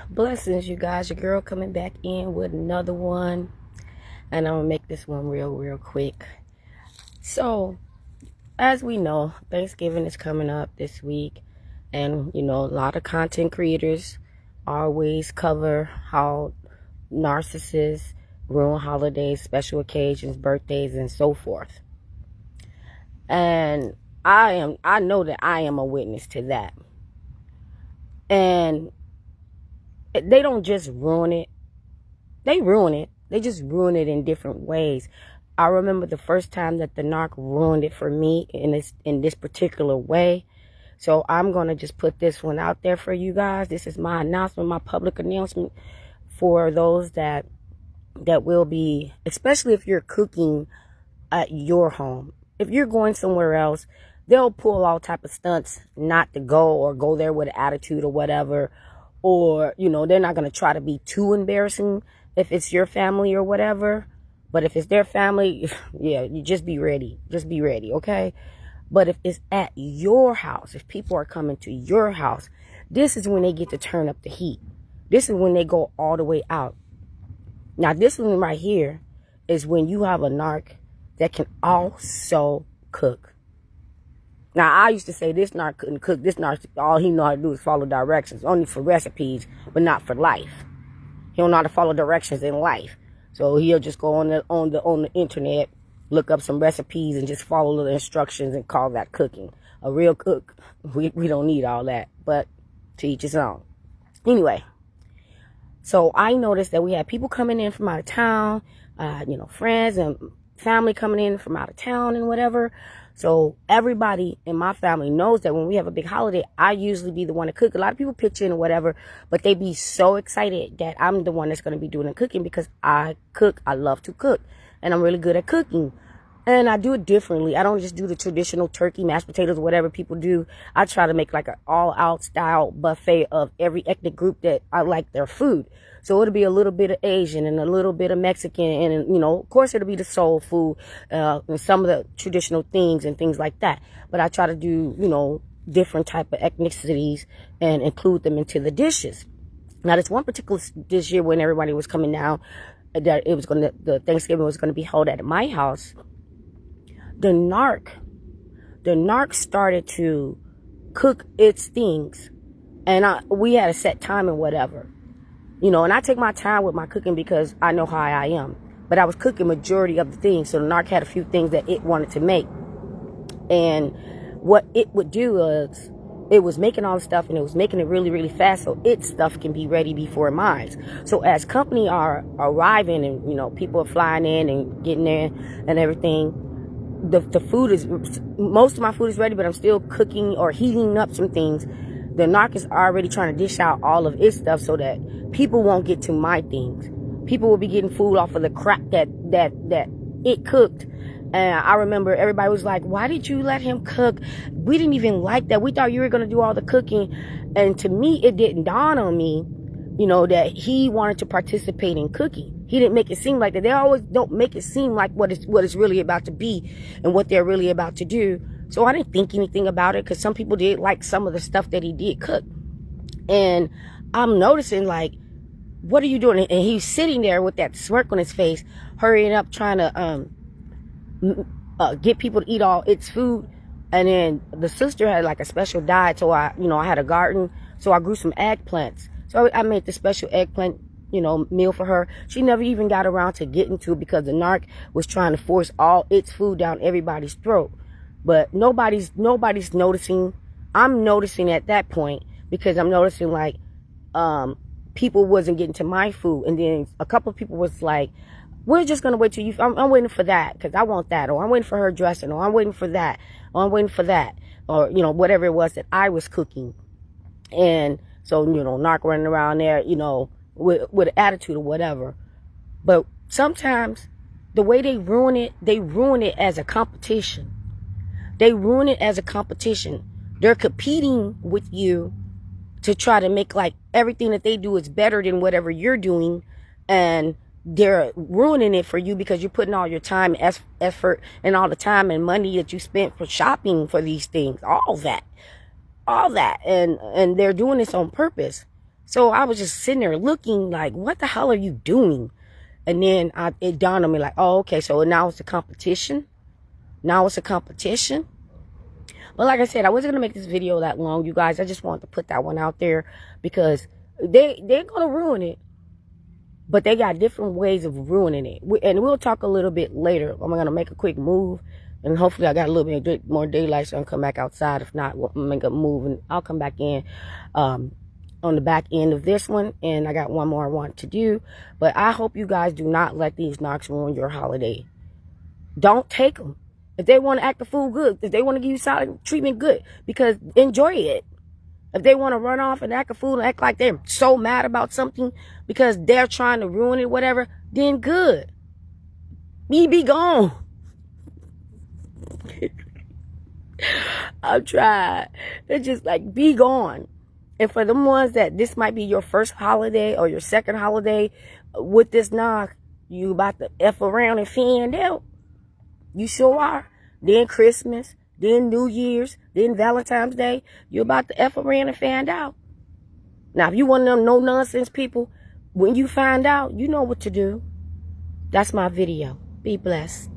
Blessings, you guys. Your girl coming back in with another one. And I'm going to make this one real quick. So, as we know, Thanksgiving is coming up this week. And, a lot of content creators always cover how narcissists ruin holidays, special occasions, birthdays, and so forth. And I know that I am a witness to that. And they don't just ruin it. They ruin it. They just ruin it in different ways. I remember the first time that the narc ruined it for me in this particular way. So I'm going to just put this one out there for you guys. This is my announcement, my public announcement for those that will be, especially if you're cooking at your home. If you're going somewhere else, they'll pull all type of stunts not to go or go there with an attitude or whatever. Or, they're not going to try to be too embarrassing if it's your family or whatever. But if it's their family, yeah, you just be ready. Just be ready, okay? But if it's at your house, if people are coming to your house, this is when they get to turn up the heat. This is when they go all the way out. Now, this one right here is when you have a narc that can also cook. Now, I used to say this narc couldn't cook. This narc, all he know how to do is follow directions, only for recipes, but not for life. He don't know how to follow directions in life. So he'll just go on the internet, look up some recipes, and just follow the instructions and call that cooking. A real cook, we don't need all that, but to each his own. Anyway, so I noticed that we had people coming in from out of town, friends and family coming in from out of town and whatever. So everybody in my family knows that when we have a big holiday, I usually be the one to cook. A lot of people pitch in or whatever, but they be so excited that I'm the one that's going to be doing the cooking because I cook. I love to cook, and I'm really good at cooking. And I do it differently. I don't just do the traditional turkey, mashed potatoes, whatever people do. I try to make like an all-out style buffet of every ethnic group that I like their food. So it'll be a little bit of Asian and a little bit of Mexican and, of course it'll be the soul food, and some of the traditional things and things like that. But I try to do, different type of ethnicities and include them into the dishes. Now, this one particular dish here when everybody was coming down, that the Thanksgiving was going to be held at my house. The narc started to cook its things, and we had a set time and whatever. And I take my time with my cooking because I know how I am. But I was cooking majority of the things. So the narc had a few things that it wanted to make. And what it would do is it was making all the stuff and it was making it really fast so its stuff can be ready before mine. So as company are arriving and, people are flying in and getting there and everything, the food is, most of my food is ready, but I'm still cooking or heating up some things. The narc is already trying to dish out all of its stuff so that people won't get to my things. People will be getting food off of the crap that it cooked. And I remember everybody was like, why did you let him cook? We didn't even like that. We thought you were going to do all the cooking. And to me, it didn't dawn on me, that he wanted to participate in cooking. He didn't make it seem like that. They always don't make it seem like what it's really about to be and what they're really about to do. So I didn't think anything about it because some people did like some of the stuff that he did cook. And I'm noticing, like, what are you doing? And he's sitting there with that smirk on his face, hurrying up, trying to get people to eat all its food. And then the sister had like a special diet. So I had a garden. So I grew some eggplants. So I made the special eggplant, meal for her. She never even got around to getting to it because the narc was trying to force all its food down everybody's throat. But nobody's noticing. I'm noticing at that point because I'm noticing like people wasn't getting to my food. And then a couple of people was like, we're just going to wait till you. I'm waiting for that because I want that. Or I'm waiting for her dressing. Or I'm waiting for that. Or I'm waiting for that. Or, whatever it was that I was cooking. And so, narc running around there, with an attitude or whatever. But sometimes the way they ruin it as a competition. They ruin it as a competition. They're competing with you to try to make like everything that they do is better than whatever you're doing. And they're ruining it for you because you're putting all your time, effort, and all the time and money that you spent for shopping for these things. All that. And they're doing this on purpose. So I was just sitting there looking like, what the hell are you doing? And then it dawned on me like, oh, okay, so now it's a competition. Now it's a competition. But like I said, I wasn't going to make this video that long, you guys. I just wanted to put that one out there because they're going to ruin it. But they got different ways of ruining it. And we'll talk a little bit later. I'm going to make a quick move. And hopefully I got a little bit more daylight so I can come back outside. If not, we'll make a move and I'll come back in on the back end of this one. And I got one more I want to do. But I hope you guys do not let these knocks ruin your holiday. Don't take them. If they want to act the fool, good. If they want to give you solid treatment, good. Because enjoy it. If they want to run off and act a fool and act like they're so mad about something because they're trying to ruin it, whatever, then good. Be gone. I've tried. It's just like, be gone. And for the ones that this might be your first holiday or your second holiday with this knock, you about to F around and find out. You sure are. Then Christmas, then New Year's, then Valentine's Day. You're about to F around and find out. Now, if you one of them no-nonsense people, when you find out, you know what to do. That's my video. Be blessed.